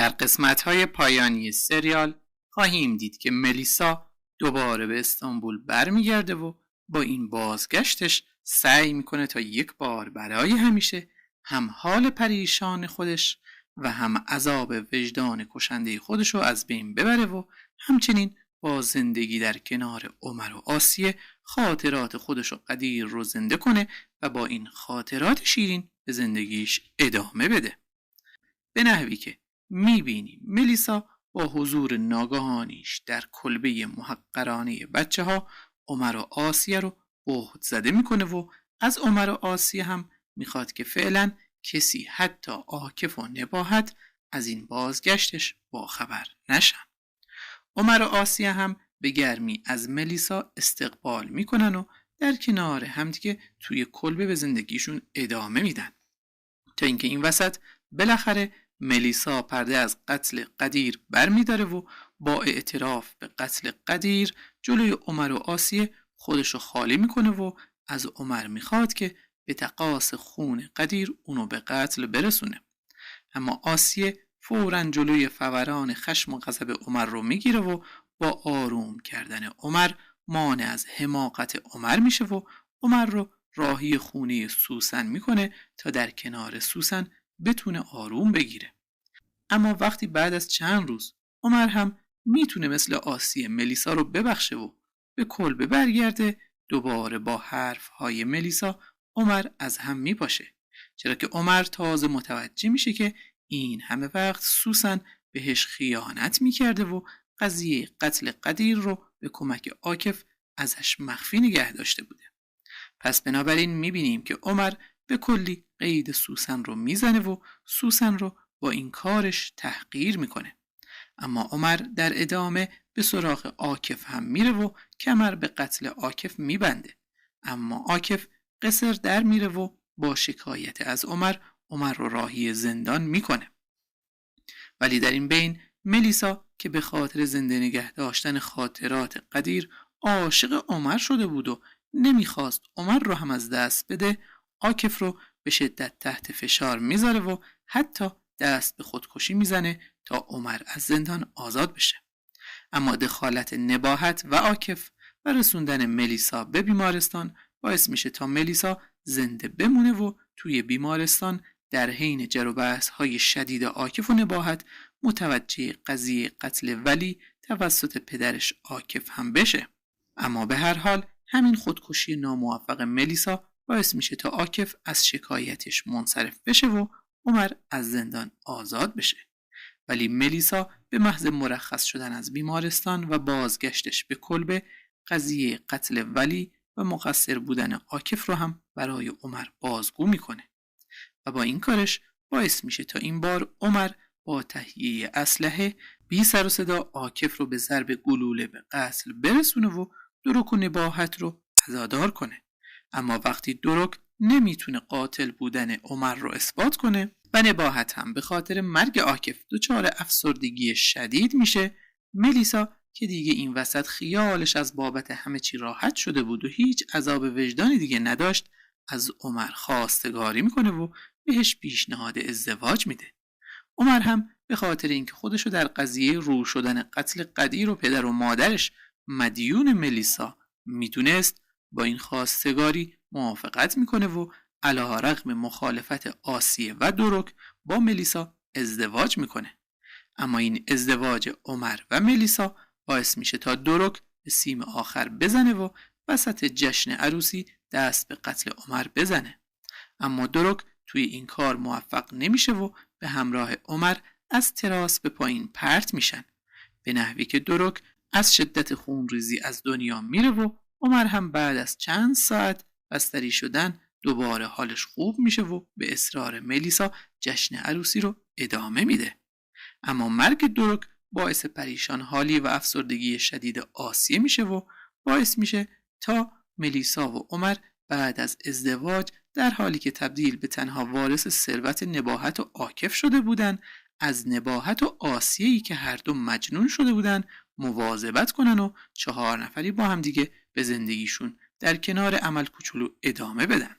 در قسمت‌های پایانی سریال خواهیم دید که ملیسا دوباره به استانبول برمیگرده و با این بازگشتش سعی میکنه تا یک بار برای همیشه هم حال پریشان خودش و هم عذاب وجدان کشنده خودش رو از بین ببره و همچنین با زندگی در کنار عمر و آسیه خاطرات خودش و قدیر رو زنده کنه و با این خاطرات شیرین به زندگیش ادامه بده. به نحوی که میبینیم ملیسا با حضور ناگهانیش در کلبه محقرانه بچه ها عمر و آسیه رو بهت زده میکنه و از عمر و آسیه هم میخواد که فعلا کسی حتی عاکف و نباهت از این بازگشتش باخبر نشن. عمر و آسیه هم به گرمی از ملیسا استقبال میکنن و در کنار همدیگه توی کلبه به زندگیشون ادامه میدن تا اینکه این وسط بالاخره ملیسا پرده از قتل قدیر برمیداره و با اعتراف به قتل قدیر جلوی عمر و آسیه خودشو خالی میکنه و از عمر میخواد که به تقاص خون قدیر اونو به قتل برسونه. اما آسیه فوراً جلوی فوران خشم و غضب عمر رو میگیره و با آروم کردن عمر مانع از حماقت عمر میشه و عمر رو راهی خونه سوسن میکنه تا در کنار سوسن بتونه آروم بگیره. اما وقتی بعد از چند روز عمر هم میتونه مثل آسیه ملیسا رو ببخشه و به کلبه برگرده، دوباره با حرفهای ملیسا عمر از هم میپاشه، چرا که عمر تازه متوجه میشه که این همه وقت سوسن بهش خیانت میکرده و قضیه قتل قدیر رو به کمک عاکف ازش مخفی نگه داشته بوده. پس بنابراین میبینیم که عمر به کلی قید سوسن رو میزنه و سوسن رو با این کارش تحقیر میکنه. اما عمر در ادامه به سراغ عاکف هم میره و کمر به قتل عاکف میبنده. اما عاکف قصر در میره و با شکایت از عمر رو راهی زندان میکنه. ولی در این بین ملیسا که به خاطر زنده نگه داشتن خاطرات قدیر عاشق عمر شده بود و نمیخواست عمر رو هم از دست بده، عاکف رو به شدت تحت فشار میذاره و حتی دست به خودکشی میزنه تا عمر از زندان آزاد بشه. اما دخالت نباهت و عاکف و رسوندن ملیسا به بیمارستان باعث میشه تا ملیسا زنده بمونه و توی بیمارستان در حین جر و بحث های شدید عاکف و نباهت متوجه قضیه قتل ولی توسط پدرش عاکف هم بشه. اما به هر حال همین خودکشی ناموفق ملیسا باعث میشه تا عاکف از شکایتش منصرف بشه و عمر از زندان آزاد بشه. ولی ملیسا به محض مرخص شدن از بیمارستان و بازگشتش به کلبه قضیه قتل ولی و مقصر بودن عاکف رو هم برای عمر بازگو میکنه و با این کارش باعث میشه تا این بار عمر با تهیه اسلحه بی سر و صدا عاکف رو به ضرب گلوله به قتل برسونه و دروک و نباهت رو عزادار کنه. اما وقتی دروک نمیتونه قاتل بودن عمر رو اثبات کنه و نباهت هم به خاطر مرگ عاکف دچار افسردگی شدید میشه، ملیسا که دیگه این وسط خیالش از بابت همه چی راحت شده بود و هیچ عذاب وجدانی دیگه نداشت، از عمر خواستگاری میکنه و بهش پیشنهاد ازدواج میده. عمر هم به خاطر اینکه خودشو در قضیه رو شدن قتل قدیر و پدر و مادرش مدیون ملیسا میدونست، با این خواستگاری موافقت میکنه و علیرغم مخالفت آسیه و دروک با ملیسا ازدواج میکنه. اما این ازدواج عمر و ملیسا باعث میشه تا دروک به سیم آخر بزنه و وسط جشن عروسی دست به قتل عمر بزنه. اما دروک توی این کار موفق نمیشه و به همراه عمر از تراس به پایین پرت میشن، به نحوی که دروک از شدت خونریزی از دنیا میره و عمر هم بعد از چند ساعت بستری شدن دوباره حالش خوب میشه و به اصرار ملیسا جشن عروسی رو ادامه میده. اما مرگ دروک باعث پریشان حالی و افسردگی شدید آسیه میشه و باعث میشه تا ملیسا و عمر بعد از ازدواج در حالی که تبدیل به تنها وارث ثروت نباهت و عاکف شده بودن، از نباهت و آسیه‌ای که هر دو مجنون شده بودن مواظبت کنن و 4 نفری با هم دیگه به زندگیشون در کنار عمل کوچولو ادامه بدن.